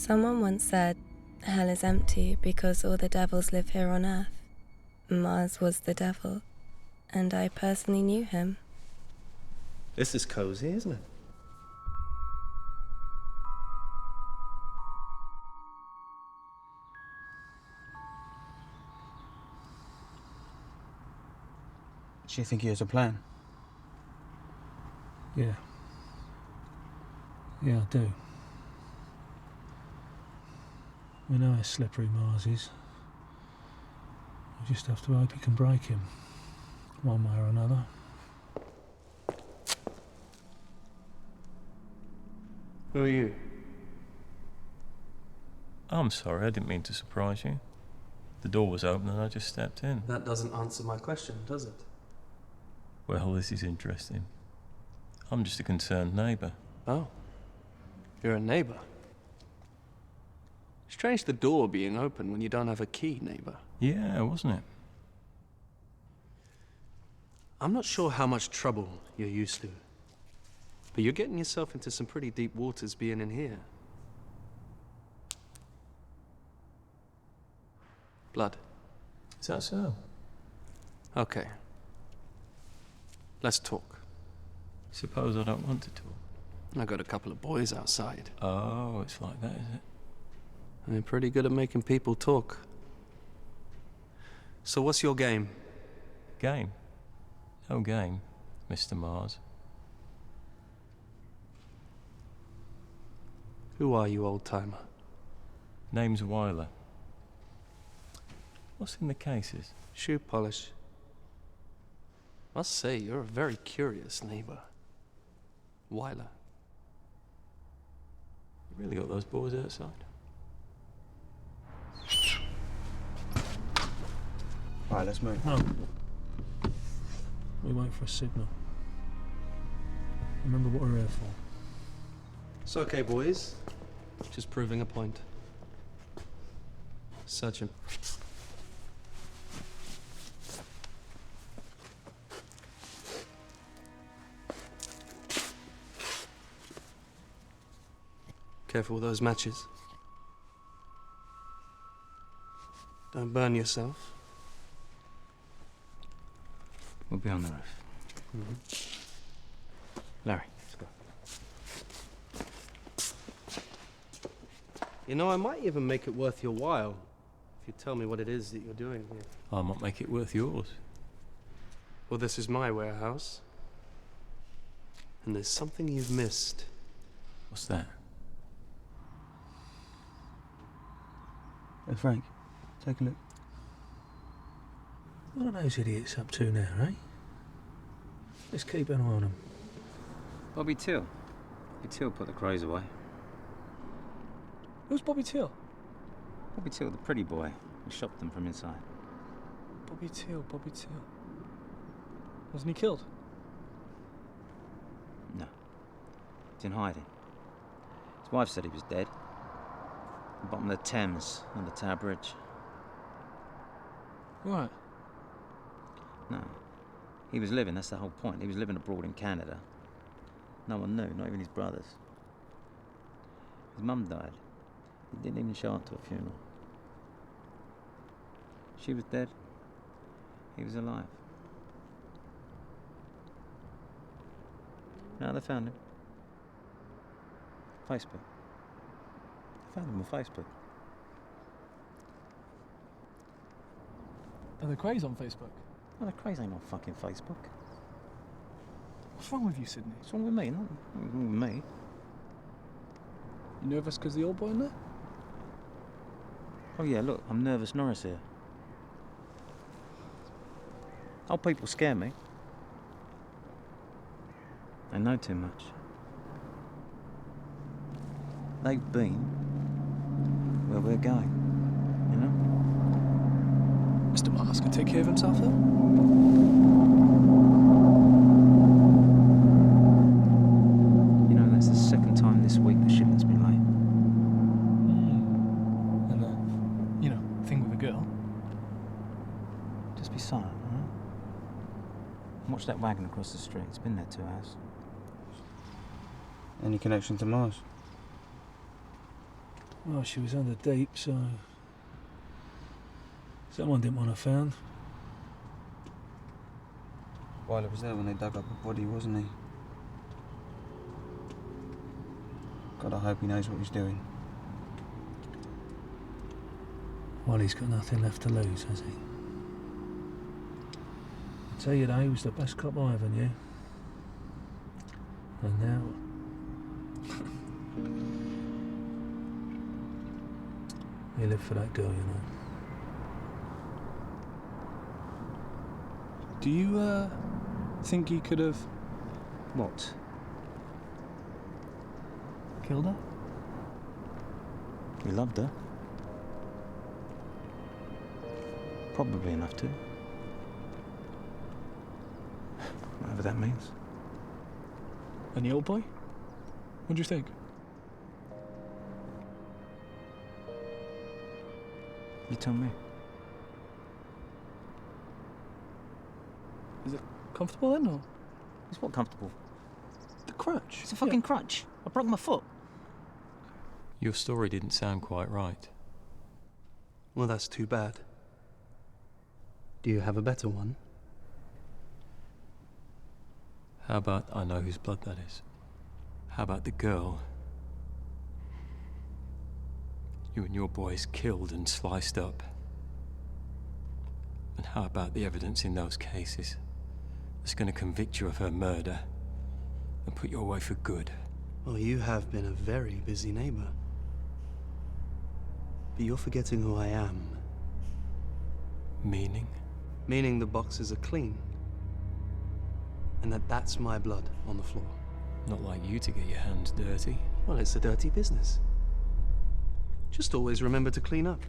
Someone once said, hell is empty because all the devils live here on Earth. Mars was the devil, and I personally knew him. This is cozy, isn't it? Do you think he has a plan? Yeah. Yeah, I do. We know how slippery Mars is. We just have to hope he can break him, one way or another. Who are you? I'm sorry, I didn't mean to surprise you. The door was open and I just stepped in. That doesn't answer my question, does it? Well, this is interesting. I'm just a concerned neighbour. Oh. You're a neighbour. Strange the door being open when you don't have a key, neighbour. Yeah, wasn't it? I'm not sure how much trouble you're used to, but you're getting yourself into some pretty deep waters being in here. Blood. Is that so? Okay. Let's talk. Suppose I don't want to talk. I got a couple of boys outside. Oh, it's like that, is it? They're pretty good at making people talk. So what's your game? Game? No game, Mr. Mars. Who are you, old-timer? Name's Weiler. What's in the cases? Shoe polish. Must say, you're a very curious neighbor. Weiler. You really got those boys outside? Right, let's move. No. We wait for a signal. Remember what we're here for. It's okay, boys. Just proving a point. Search him. Careful with those matches. Don't burn yourself. We'll be on the roof. Larry, let's go. You know, I might even make it worth your while if you tell me what it is that you're doing here. I might make it worth yours. Well, this is my warehouse. And there's something you've missed. What's that? Hey, Frank, take a look. What are those idiots up to now, eh? Let's keep an eye on them. Bobby Till. Bobby Till put the crows away. Who's Bobby Till? Bobby Till, the pretty boy, who shot them from inside. Bobby Till, Bobby Till. Wasn't he killed? No. He's in hiding. His wife said he was dead. At the bottom of the Thames, on the Tower Bridge. Right. No. He was living, that's the whole point. He was living abroad in Canada. No one knew, not even his brothers. His mum died. He didn't even show up to a funeral. She was dead. He was alive. Now they found him. Facebook. They found him on Facebook. Are the Crays on Facebook? Oh, the craze ain't on fucking Facebook. What's wrong with you, Sydney? What's wrong with me? Nothing wrong with me. You nervous because the old boy in there? Oh yeah, look, I'm nervous Norris here. Old people scare me. They know too much. They've been where we're going, you know? Mr. Mars can take care of himself, though? You know, that's the second time this week the shipment's been late. And the, thing with the girl. Just be silent, all right? And watch that wagon across the street. It's been there 2 hours. Any connection to Mars? Well, she was under deep, so someone didn't want her found. Wyler was there when they dug up her body, wasn't he? God, I hope he knows what he's doing. Well, he's got nothing left to lose, has he? I tell you though, he was the best cop I ever knew. And now... he lived for that girl, you know. Do you, think he could have... What? killed her? He loved her. Probably enough to. Whatever that means. And the old boy? What do you think? You tell me. Is it comfortable then, or...? It's what comfortable? The crutch. It's a fucking crutch. I broke my foot. Your story didn't sound quite right. Well, that's too bad. Do you have a better one? How about I know whose blood that is? How about the girl you and your boys killed and sliced up? And how about the evidence in those cases that's going to convict you of her murder and put you away for good? Well, you have been a very busy neighbor. But you're forgetting who I am. Meaning? Meaning the boxes are clean. And that's my blood on the floor. Not like you to get your hands dirty. Well, it's a dirty business. Just always remember to clean up.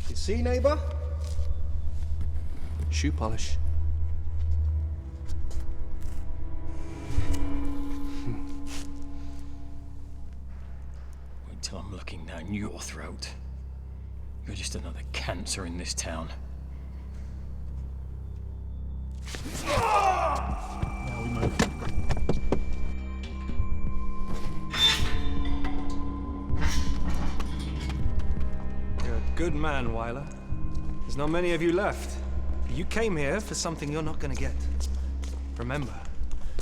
You see, neighbor? Shoe polish. Wait till I'm looking down your throat. You're just another cancer in this town. Now we move. You're a good man, Wyler. There's not many of you left. You came here for something you're not gonna get. Remember,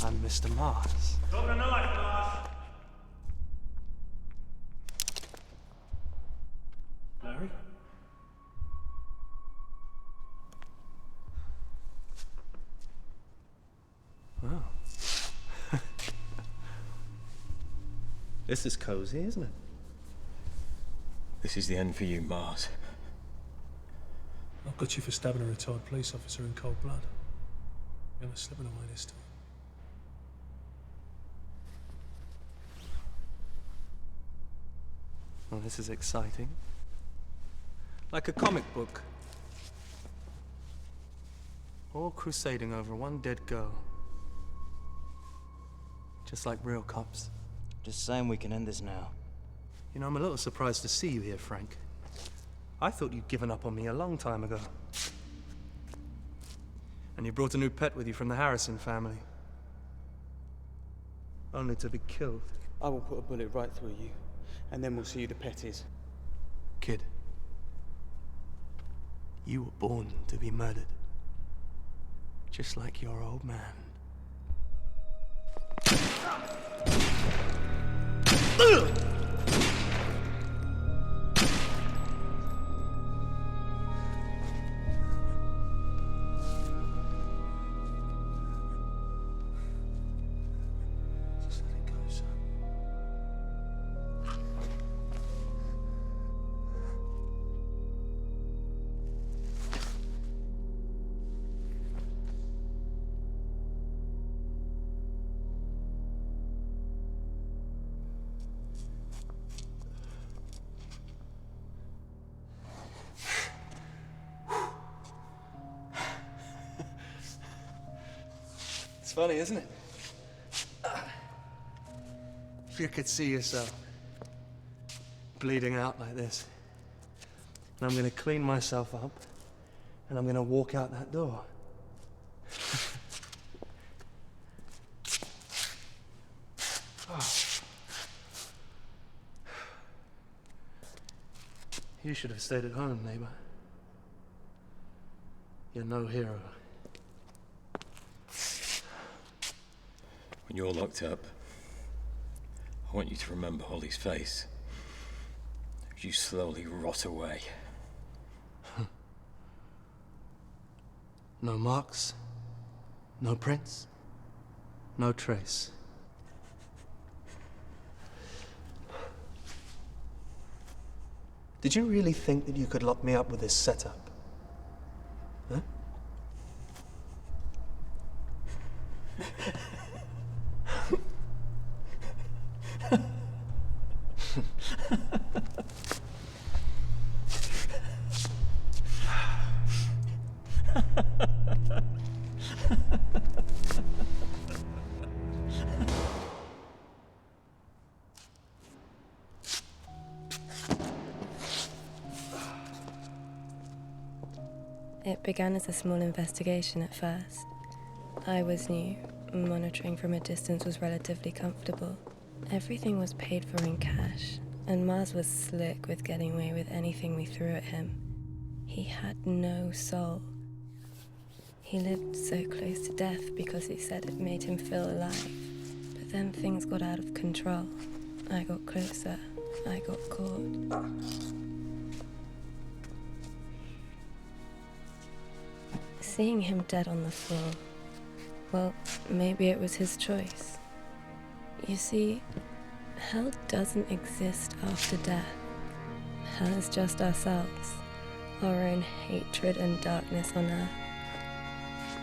I'm Mr. Mars. Drop the knife, Mars! Larry? Wow. This is cozy, isn't it? This is the end for you, Mars. I've got you for stabbing a retired police officer in cold blood. You're not slipping away this time. Well, this is exciting. Like a comic book. All crusading over one dead girl. Just like real cops. Just saying we can end this now. You know, I'm a little surprised to see you here, Frank. I thought you'd given up on me a long time ago. And you brought a new pet with you from the Harrison family. Only to be killed. I will put a bullet right through you, and then we'll see who the pet is. Kid, you were born to be murdered. Just like your old man. Just let it go, son. It's funny, isn't it? If you could see yourself bleeding out like this. And I'm gonna clean myself up, and I'm gonna walk out that door. You should have stayed at home, neighbor. You're no hero. When you're locked up, I want you to remember Holly's face as you slowly rot away. No marks, no prints, no trace. Did you really think that you could lock me up with this setup? Huh? It began as a small investigation at first. I was new. Monitoring from a distance was relatively comfortable. Everything was paid for in cash, and Mars was slick with getting away with anything we threw at him. He had no soul. He lived so close to death because he said it made him feel alive. But then things got out of control. I got closer. I got caught. Seeing him dead on the floor, well, maybe it was his choice. You see, hell doesn't exist after death. Hell is just ourselves, our own hatred and darkness on earth.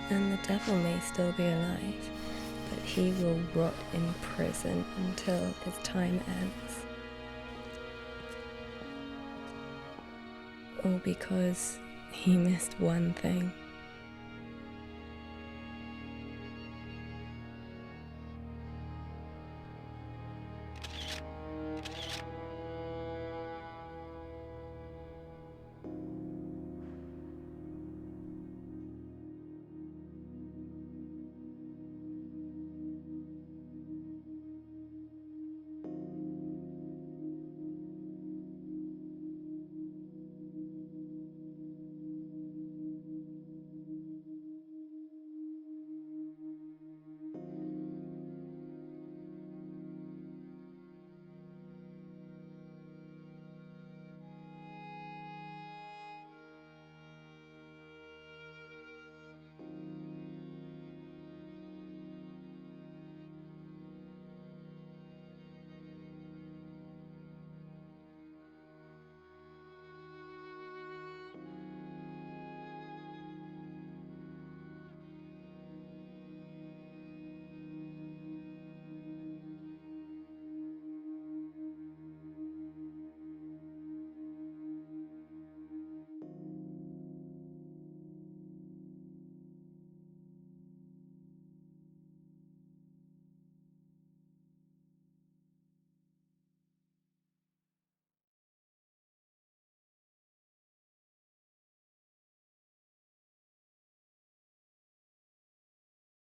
And the devil may still be alive, but he will rot in prison until his time ends. All because he missed one thing.